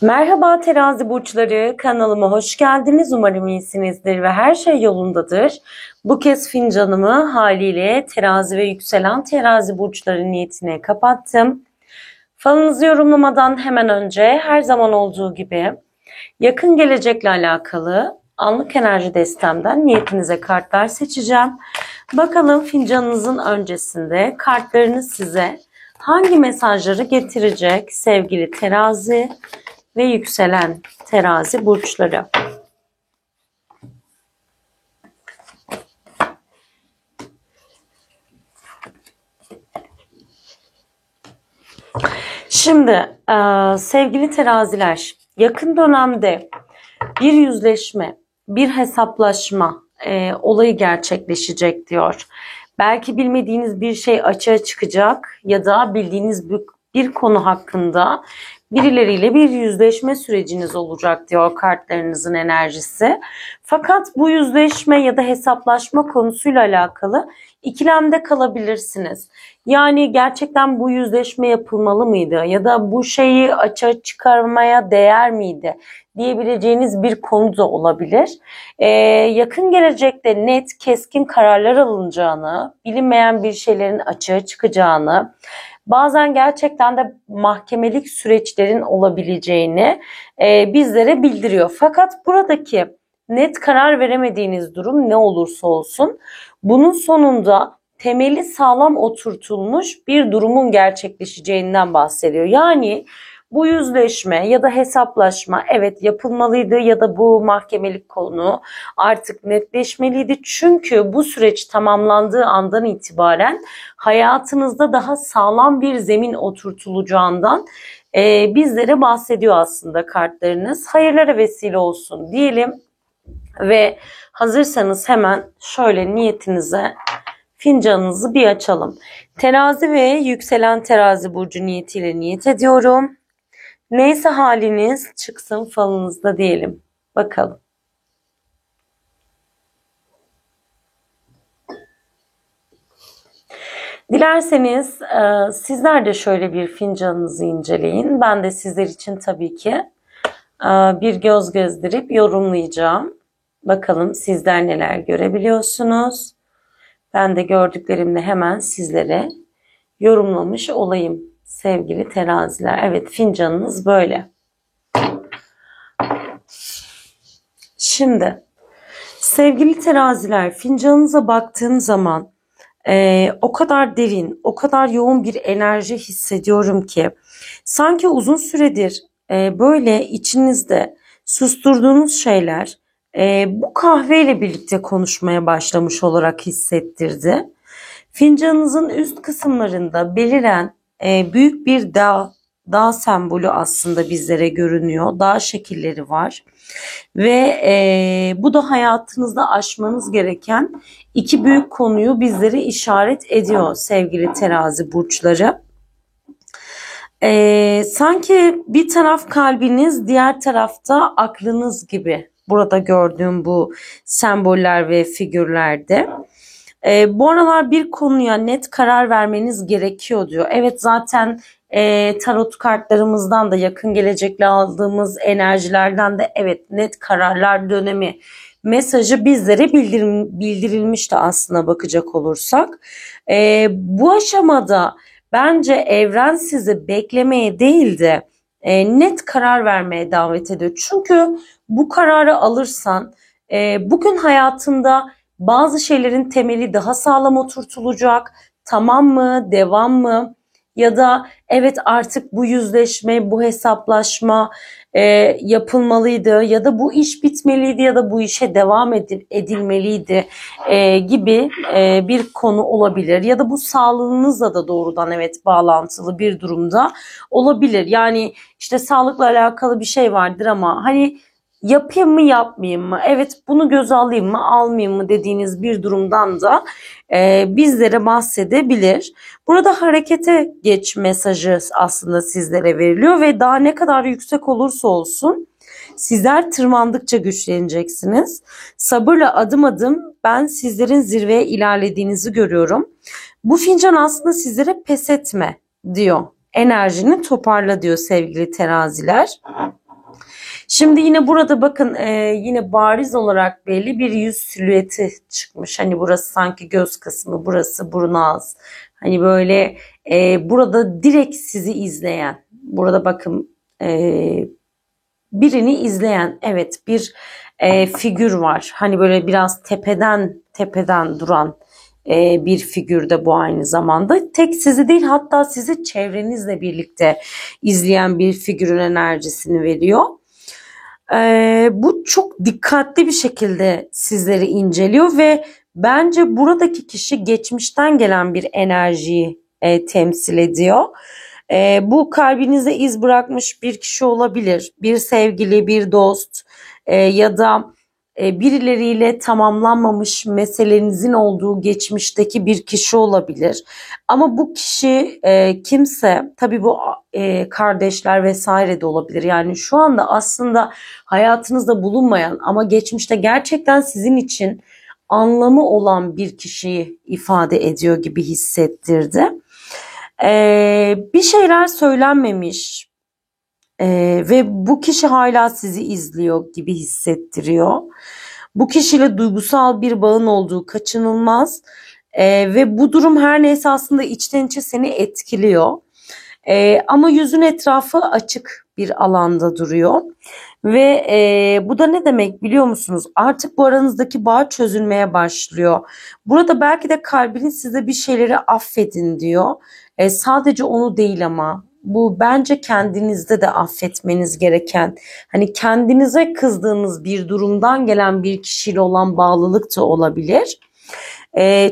Merhaba terazi burçları, kanalıma hoş geldiniz. Umarım iyisinizdir ve her şey yolundadır. Bu kez fincanımı haliyle terazi ve yükselen terazi burçları niyetine kapattım. Falınızı yorumlamadan hemen önce her zaman olduğu gibi yakın gelecekle alakalı anlık enerji destemden niyetinize kartlar seçeceğim. Bakalım fincanınızın öncesinde kartlarınız size hangi mesajları getirecek sevgili terazi ve yükselen terazi burçları. Şimdi sevgili teraziler, yakın dönemde bir yüzleşme, bir hesaplaşma olayı gerçekleşecek diyor. Belki bilmediğiniz bir şey açığa çıkacak ya da bildiğiniz bir konu hakkında birileriyle bir yüzleşme süreciniz olacak diyor kartlarınızın enerjisi. Fakat bu yüzleşme ya da hesaplaşma konusuyla alakalı ikilemde kalabilirsiniz. Yani gerçekten bu yüzleşme yapılmalı mıydı ya da bu şeyi açığa çıkarmaya değer miydi diyebileceğiniz bir konu da olabilir. Yakın gelecekte net, keskin kararlar alınacağını, bilinmeyen bir şeylerin açığa çıkacağını, bazen gerçekten de mahkemelik süreçlerin olabileceğini bizlere bildiriyor. Fakat buradaki net karar veremediğiniz durum ne olursa olsun, bunun sonunda temeli sağlam oturtulmuş bir durumun gerçekleşeceğinden bahsediyor. Yani bu yüzleşme ya da hesaplaşma evet yapılmalıydı ya da bu mahkemelik konu artık netleşmeliydi. Çünkü bu süreç tamamlandığı andan itibaren hayatınızda daha sağlam bir zemin oturtulacağından bizlere bahsediyor aslında kartlarınız. Hayırlara vesile olsun diyelim ve hazırsanız hemen şöyle niyetinize fincanınızı bir açalım. Terazi ve yükselen terazi burcu niyetiyle niyet ediyorum. Neyse haliniz çıksın falınızda diyelim. Bakalım. Dilerseniz sizler de şöyle bir fincanınızı inceleyin. Ben de sizler için tabii ki bir göz gezdirip yorumlayacağım. Bakalım sizler neler görebiliyorsunuz. Ben de gördüklerimle hemen sizlere yorumlamış olayım sevgili teraziler. Evet, fincanınız böyle. Şimdi sevgili teraziler, fincanınıza baktığım zaman o kadar derin, o kadar yoğun bir enerji hissediyorum ki sanki uzun süredir böyle içinizde susturduğunuz şeyler bu kahveyle birlikte konuşmaya başlamış olarak hissettirdi. Fincanınızın üst kısımlarında beliren büyük bir dağ sembolü aslında bizlere görünüyor. Dağ şekilleri var. Ve bu da hayatınızda aşmanız gereken iki büyük konuyu bizlere işaret ediyor sevgili terazi burçları. Sanki bir taraf kalbiniz, diğer tarafta aklınız gibi burada gördüğüm bu semboller ve figürlerde. Bu aralar bir konuya net karar vermeniz gerekiyor diyor. Evet, zaten tarot kartlarımızdan da yakın gelecekle aldığımız enerjilerden de evet net kararlar dönemi mesajı bizlere bildirilmişti aslına bakacak olursak. Bu aşamada bence evren sizi beklemeye değil de net karar vermeye davet ediyor. Çünkü bu kararı alırsan bugün hayatında bazı şeylerin temeli daha sağlam oturtulacak. Tamam mı? Devam mı? Ya da evet artık bu yüzleşme, bu hesaplaşma yapılmalıydı ya da bu iş bitmeliydi ya da bu işe devam edilmeliydi gibi bir konu olabilir. Ya da bu sağlığınızla da doğrudan evet bağlantılı bir durumda olabilir. Yani işte sağlıkla alakalı bir şey vardır ama hani yapayım mı yapmayayım mı? Evet, bunu göze alayım mı almayayım mı dediğiniz bir durumdan da bizlere bahsedebilir. Burada harekete geç mesajı aslında sizlere veriliyor ve daha ne kadar yüksek olursa olsun sizler tırmandıkça güçleneceksiniz. Sabırla adım adım ben sizlerin zirveye ilerlediğinizi görüyorum. Bu fincan aslında sizlere pes etme diyor. Enerjini toparla diyor sevgili teraziler. Şimdi yine burada bakın yine bariz olarak belli bir yüz silüeti çıkmış. Hani burası sanki göz kısmı, burası burun ağız. Hani böyle burada direkt sizi izleyen, burada bakın birini izleyen, evet, bir figür var. Hani böyle biraz tepeden duran bir figür de bu aynı zamanda. Tek sizi değil, hatta sizi çevrenizle birlikte izleyen bir figürün enerjisini veriyor. Bu çok dikkatli bir şekilde sizleri inceliyor ve bence buradaki kişi geçmişten gelen bir enerjiyi temsil ediyor. Bu kalbinize iz bırakmış bir kişi olabilir. Bir sevgili, bir dost ya da birileriyle tamamlanmamış meselenizin olduğu geçmişteki bir kişi olabilir. Ama bu kişi kimse, tabii bu kardeşler vesaire de olabilir. Yani şu anda aslında hayatınızda bulunmayan ama geçmişte gerçekten sizin için anlamı olan bir kişiyi ifade ediyor gibi hissettirdi. Bir şeyler söylenmemiş ve bu kişi hala sizi izliyor gibi hissettiriyor. Bu kişiyle duygusal bir bağın olduğu kaçınılmaz ve bu durum her neyse aslında içten içe seni etkiliyor. Ama yüzün etrafı açık bir alanda duruyor. Ve bu da ne demek biliyor musunuz? Artık bu aranızdaki bağ çözülmeye başlıyor. Burada belki de kalbiniz size bir şeyleri affedin diyor. Sadece onu değil ama bu bence kendinizde de affetmeniz gereken, hani kendinize kızdığınız bir durumdan gelen bir kişiyle olan bağlılık da olabilir.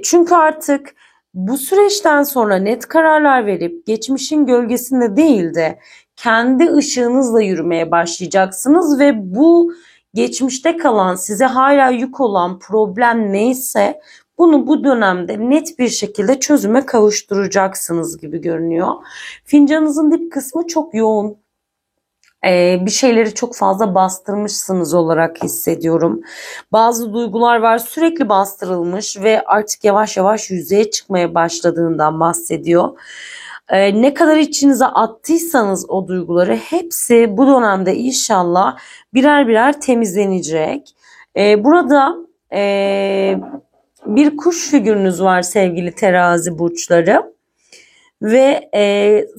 Çünkü artık bu süreçten sonra net kararlar verip geçmişin gölgesinde değil de kendi ışığınızla yürümeye başlayacaksınız ve bu geçmişte kalan, size hala yük olan problem neyse bunu bu dönemde net bir şekilde çözüme kavuşturacaksınız gibi görünüyor. Fincanınızın dip kısmı çok yoğun. Bir şeyleri çok fazla bastırmışsınız olarak hissediyorum. Bazı duygular var, sürekli bastırılmış ve artık yavaş yavaş yüzeye çıkmaya başladığından bahsediyor. Ne kadar içinize attıysanız o duyguları hepsi bu dönemde inşallah birer birer temizlenecek. Burada bir kuş figürünüz var sevgili terazi burçları. Ve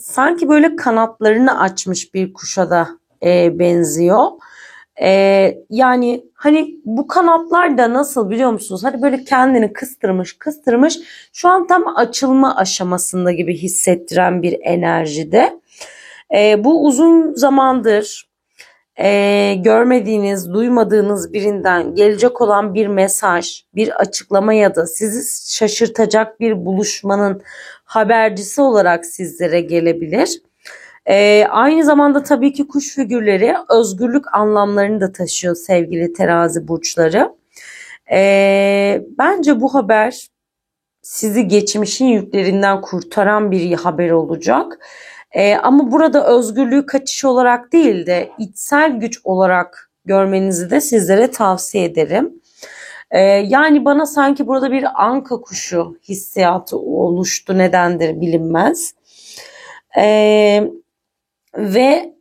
sanki böyle kanatlarını açmış bir kuşa da benziyor. Yani hani bu kanatlar da nasıl biliyor musunuz? Hani böyle kendini kıstırmış şu an tam açılma aşamasında gibi hissettiren bir enerjide. Bu uzun zamandır görmediğiniz, duymadığınız birinden gelecek olan bir mesaj, bir açıklama ya da sizi şaşırtacak bir buluşmanın habercisi olarak sizlere gelebilir. Aynı zamanda tabii ki kuş figürleri özgürlük anlamlarını da taşıyor sevgili terazi burçları. Bence bu haber sizi geçmişin yüklerinden kurtaran bir haber olacak. Ama burada özgürlüğü kaçış olarak değil de içsel güç olarak görmenizi de sizlere tavsiye ederim. Yani bana sanki burada bir anka kuşu hissiyatı oluştu, nedendir bilinmez. Ve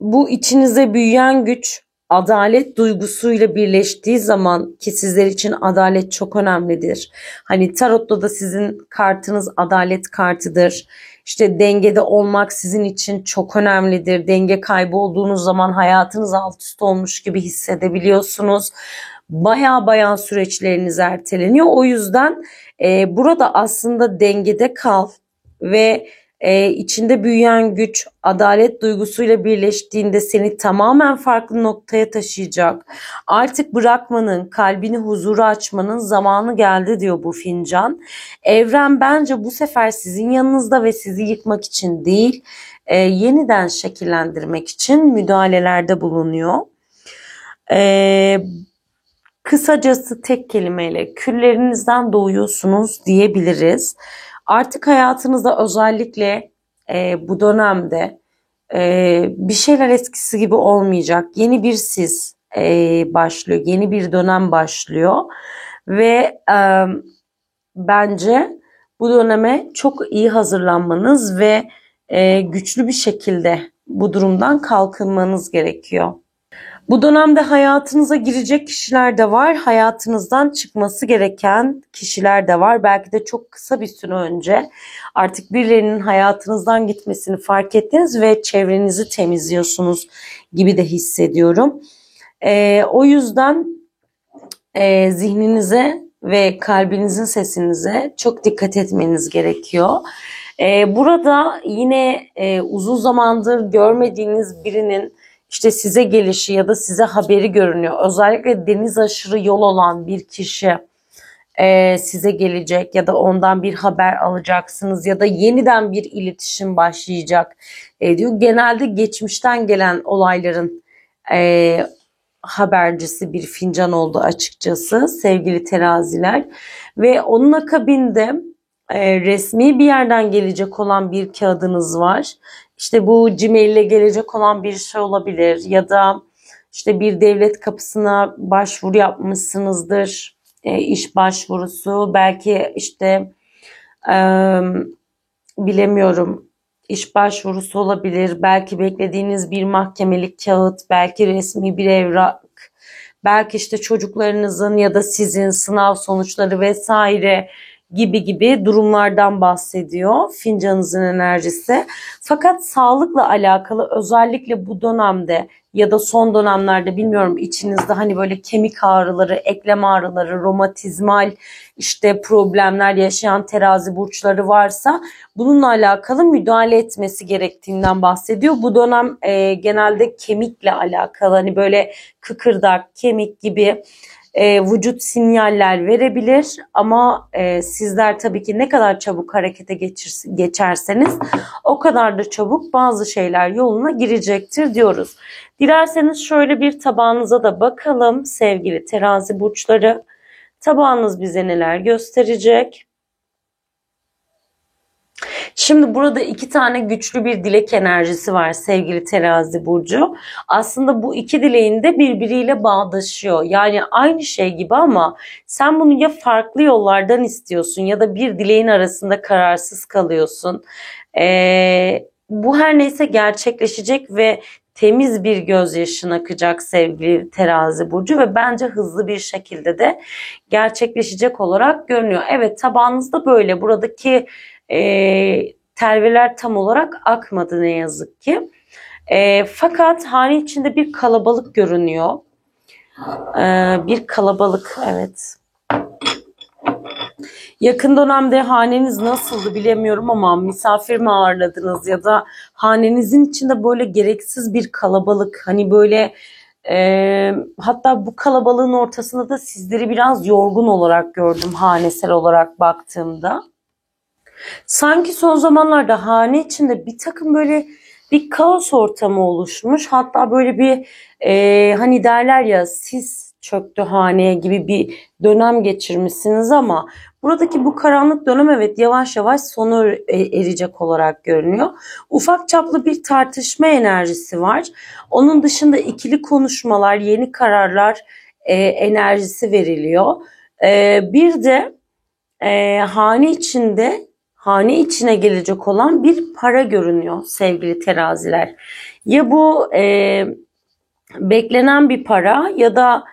bu içinize büyüyen güç adalet duygusuyla birleştiği zaman, ki sizler için adalet çok önemlidir. Hani tarotta da sizin kartınız adalet kartıdır. İşte dengede olmak sizin için çok önemlidir. Denge kaybı olduğunuz zaman hayatınız alt üst olmuş gibi hissedebiliyorsunuz. Baya süreçleriniz erteleniyor. O yüzden burada aslında dengede kal ve içinde büyüyen güç adalet duygusuyla birleştiğinde seni tamamen farklı noktaya taşıyacak. Artık bırakmanın, kalbini huzura açmanın zamanı geldi diyor bu fincan. Evren bence bu sefer sizin yanınızda ve sizi yıkmak için değil, yeniden şekillendirmek için müdahalelerde bulunuyor. Kısacası tek kelimeyle küllerinizden doğuyorsunuz diyebiliriz. Artık hayatınızda özellikle bu dönemde bir şeyler eskisi gibi olmayacak. Yeni bir siz başlıyor, yeni bir dönem başlıyor ve bence bu döneme çok iyi hazırlanmanız ve güçlü bir şekilde bu durumdan kalkınmanız gerekiyor. Bu dönemde hayatınıza girecek kişiler de var, hayatınızdan çıkması gereken kişiler de var. Belki de çok kısa bir süre önce artık birilerinin hayatınızdan gitmesini fark ettiniz ve çevrenizi temizliyorsunuz gibi de hissediyorum. O yüzden zihninize ve kalbinizin sesinize çok dikkat etmeniz gerekiyor. Burada yine uzun zamandır görmediğiniz birinin işte size gelişi ya da size haberi görünüyor. Özellikle deniz aşırı yol olan bir kişi size gelecek ya da ondan bir haber alacaksınız ya da yeniden bir iletişim başlayacak diyor. Genelde geçmişten gelen olayların habercisi bir fincan oldu açıkçası sevgili teraziler. Ve onun akabinde resmi bir yerden gelecek olan bir kağıdınız var. İşte bu Gmail ile gelecek olan bir şey olabilir ya da işte bir devlet kapısına başvuru yapmışsınızdır. İş başvurusu, belki işte bilemiyorum, iş başvurusu olabilir. Belki beklediğiniz bir mahkemelik kağıt, belki resmi bir evrak, belki işte çocuklarınızın ya da sizin sınav sonuçları vesaire gibi durumlardan bahsediyor fincanınızın enerjisi. Fakat sağlıkla alakalı özellikle bu dönemde ya da son dönemlerde bilmiyorum, içinizde hani böyle kemik ağrıları, eklem ağrıları, romatizmal işte problemler yaşayan terazi burçları varsa bununla alakalı müdahale etmesi gerektiğinden bahsediyor. Bu dönem genelde kemikle alakalı, hani böyle kıkırdak, kemik gibi vücut sinyaller verebilir ama sizler tabii ki ne kadar çabuk harekete geçerseniz o kadar da çabuk bazı şeyler yoluna girecektir diyoruz. Dilerseniz şöyle bir tabağınıza da bakalım sevgili terazi burçları. Tabağınız bize neler gösterecek? Şimdi burada iki tane güçlü bir dilek enerjisi var sevgili terazi burcu. Aslında bu iki dileğin de birbiriyle bağdaşıyor. Yani aynı şey gibi ama sen bunu ya farklı yollardan istiyorsun ya da bir dileğin arasında kararsız kalıyorsun. Bu her neyse gerçekleşecek ve temiz bir gözyaşın akacak sevgili terazi burcu ve bence hızlı bir şekilde de gerçekleşecek olarak görünüyor. Evet, tabağınızda böyle. Buradaki telveler tam olarak akmadı ne yazık ki. Fakat hane içinde bir kalabalık görünüyor. Bir kalabalık, evet. Yakın dönemde haneniz nasıldı bilemiyorum ama misafir mi ağırladınız ya da hanenizin içinde böyle gereksiz bir kalabalık, hani böyle hatta bu kalabalığın ortasında da sizleri biraz yorgun olarak gördüm hanesel olarak baktığımda. Sanki son zamanlarda hane içinde bir takım böyle bir kaos ortamı oluşmuş. Hatta böyle bir hani derler ya, sis çöktü haneye gibi bir dönem geçirmişsiniz ama buradaki bu karanlık dönem evet yavaş yavaş sona erecek olarak görünüyor. Ufak çaplı bir tartışma enerjisi var. Onun dışında ikili konuşmalar, yeni kararlar enerjisi veriliyor. Bir de hane içine gelecek olan bir para görünüyor sevgili teraziler. Ya bu beklenen bir para ya da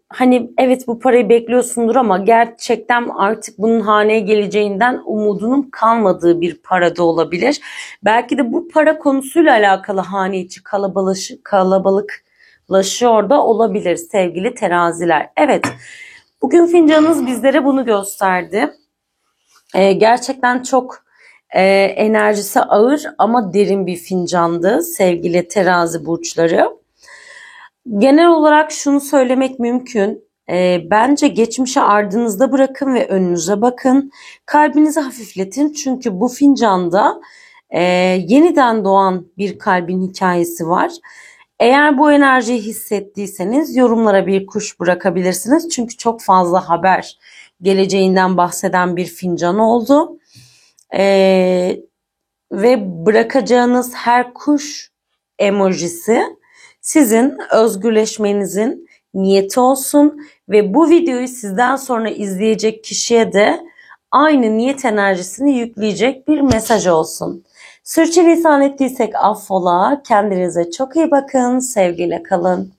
hani evet bu parayı bekliyorsundur ama gerçekten artık bunun haneye geleceğinden umudunun kalmadığı bir para da olabilir. Belki de bu para konusuyla alakalı hane içi kalabalıklaşıyor da olabilir sevgili teraziler. Evet, bugün fincanınız bizlere bunu gösterdi. Gerçekten çok enerjisi ağır ama derin bir fincandı sevgili terazi burçları. Genel olarak şunu söylemek mümkün. Bence geçmişi ardınızda bırakın ve önünüze bakın. Kalbinizi hafifletin çünkü bu fincanda yeniden doğan bir kalbin hikayesi var. Eğer bu enerjiyi hissettiyseniz yorumlara bir kuş bırakabilirsiniz. Çünkü çok fazla haber geleceğinden bahseden bir fincan oldu. Ve bırakacağınız her kuş emojisi sizin özgürleşmenizin niyeti olsun ve bu videoyu sizden sonra izleyecek kişiye de aynı niyet enerjisini yükleyecek bir mesaj olsun. Sürçülisan ettiysek affola. Kendinize çok iyi bakın. Sevgiyle kalın.